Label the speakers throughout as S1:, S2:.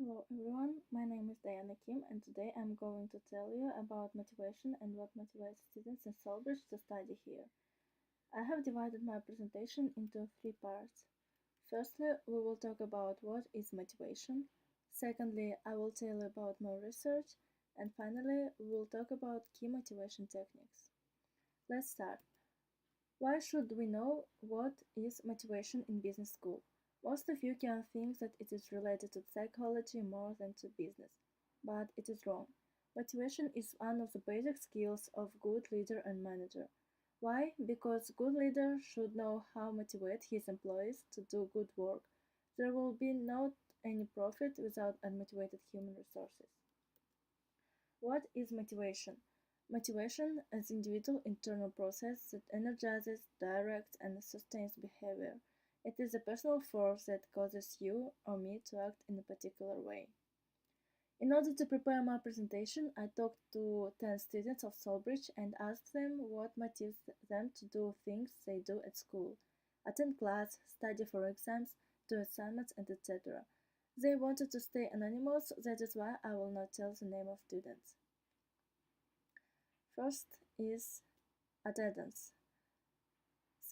S1: Hello everyone, my name is Diana Kim and today I'm going to tell you about motivation and what motivates students in Solbridge to study here. I have divided my presentation into three parts. Firstly, we will talk about what is motivation. Secondly, I will tell you about more research. And finally, we will talk about key motivation techniques. Let's start. Why should we know what is motivation in business school? Most of you can think that it is related to psychology more than to business, but it is wrong. Motivation is one of the basic skills of good leader and manager. Why? Because good leader should know how to motivate his employees to do good work. There will be not any profit without unmotivated human resources. What is motivation? Motivation is an individual internal process that energizes, directs, and sustains behavior. It is a personal force that causes you or me to act in a particular way. In order to prepare my presentation, I talked to 10 students of Solbridge and asked them what motivates them to do things they do at school. Attend class, study for exams, do assignments, and etc. They wanted to stay anonymous, that is why I will not tell the name of students. First is attendance.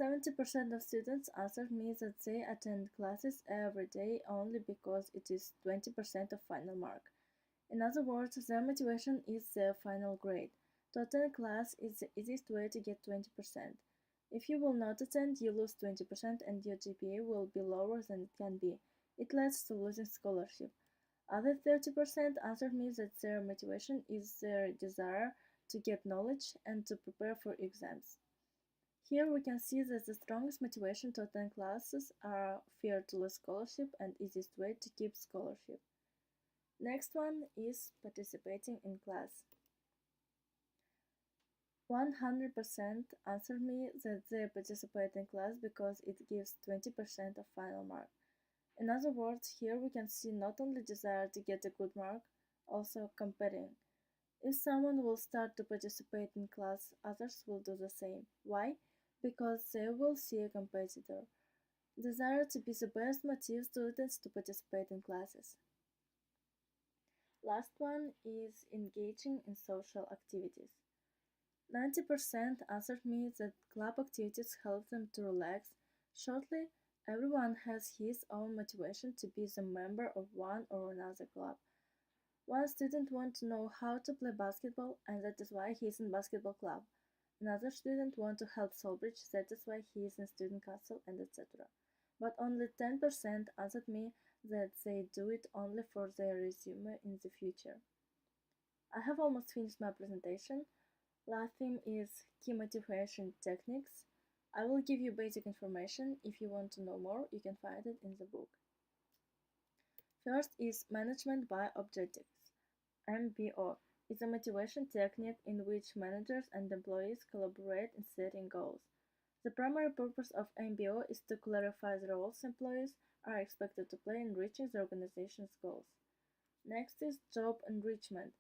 S1: 70% of students answered me that they attend classes every day only because it is 20% of final mark. In other words, their motivation is their final grade. To attend class is the easiest way to get 20%. If you will not attend, you lose 20% and your GPA will be lower than it can be. It leads to losing scholarship. Other 30% answered me that their motivation is their desire to get knowledge and to prepare for exams. Here we can see that the strongest motivation to attend classes are fear to lose scholarship and easiest way to keep scholarship. Next one is participating in class. 100% answered me that they participate in class because it gives 20% of final mark. In other words, here we can see not only desire to get a good mark, also competing. If someone will start to participate in class, others will do the same. Why? Because they will see a competitor. Desire to be the best motivates students to participate in classes. Last one is engaging in social activities. 90% answered me that club activities help them to relax. Shortly, everyone has his own motivation to be the member of one or another club. One student wants to know how to play basketball and that is why he is in basketball club. Another student wants to help Solbridge, that is why he is in student council and etc. But only 10% answered me that they do it only for their resume in the future. I have almost finished my presentation. Last theme is key motivation techniques. I will give you basic information. If you want to know more, you can find it in the book. First is management by objectives. MBO is a motivation technique in which managers and employees collaborate in setting goals. The primary purpose of MBO is to clarify the roles employees are expected to play in reaching the organization's goals. Next is job enrichment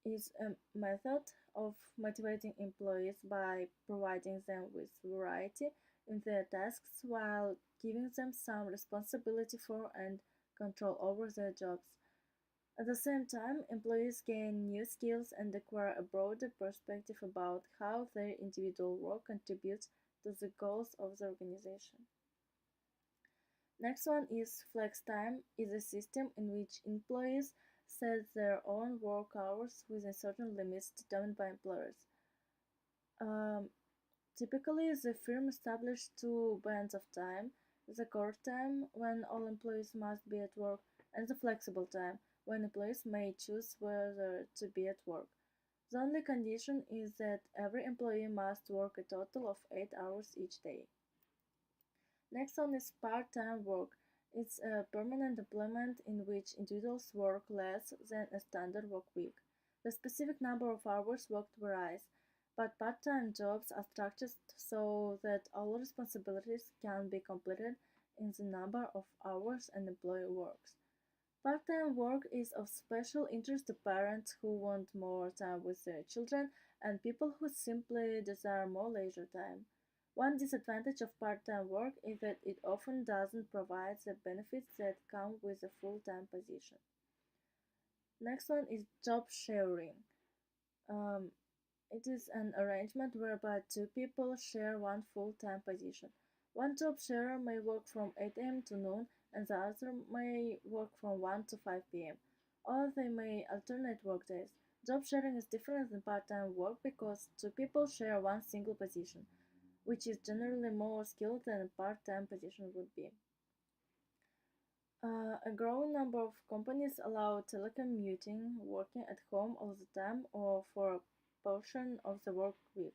S1: is a method of motivating employees by providing them with variety in their tasks while giving them some responsibility for and control over their jobs. At the same time, employees gain new skills and acquire a broader perspective about how their individual work contributes to the goals of the organization. Next one is flex time is a system in which employees set their own work hours within certain limits determined by employers. Um, Typically, the firm established two bands of time, the core time, when all employees must be at work, and the flexible time, when employees may choose whether to be at work. The only condition is that every employee must work a total of 8 hours each day. Next one is part-time work. It's a permanent employment in which individuals work less than a standard work week. The specific number of hours worked varies, but part-time jobs are structured so that all responsibilities can be completed in the number of hours an employee works. Part-time work is of special interest to parents who want more time with their children and people who simply desire more leisure time. One disadvantage of part-time work is that it often doesn't provide the benefits that come with a full-time position. Next one is job sharing. Um, it is an arrangement whereby two people share one full-time position. One job sharer may work from 8 a.m. to noon, and the other may work from 1 to 5 p.m. Or they may alternate work days. Job sharing is different than part-time work because two people share one single position, which is generally more skilled than a part-time position would be. A growing number of companies allow telecommuting, working at home all the time or for a portion of the work week.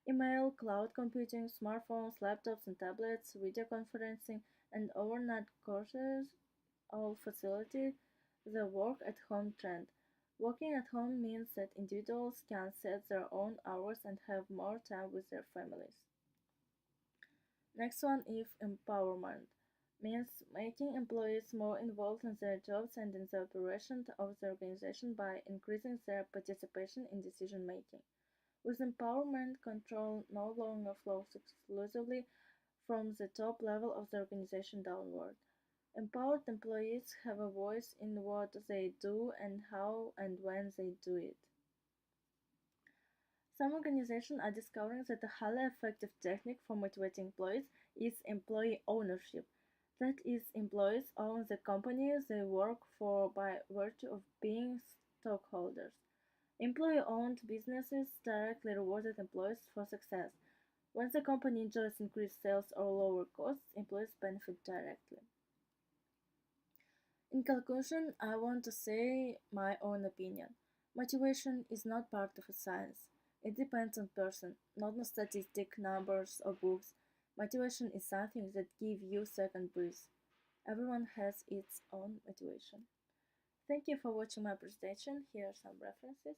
S1: Email, cloud computing, smartphones, laptops and tablets, video conferencing, and overnight courses all facilitate the work at home trend. Working at home means that individuals can set their own hours and have more time with their families. Next one is empowerment. Means making employees more involved in their jobs and in the operation of the organization by increasing their participation in decision making. With empowerment, control no longer flows exclusively from the top level of the organization downward. Empowered employees have a voice in what they do and how and when they do it. Some organizations are discovering that a highly effective technique for motivating employees is employee ownership. That is, employees own the company they work for by virtue of being stockholders. Employee owned businesses directly rewarded employees for success. When the company enjoys increased sales or lower costs, employees benefit directly. In conclusion, I want to say my own opinion. Motivation is not part of a science. It depends on person, not on statistic, numbers, or books. Motivation is something that gives you second breath. Everyone has its own motivation. Thank you for watching my presentation. Here are some references.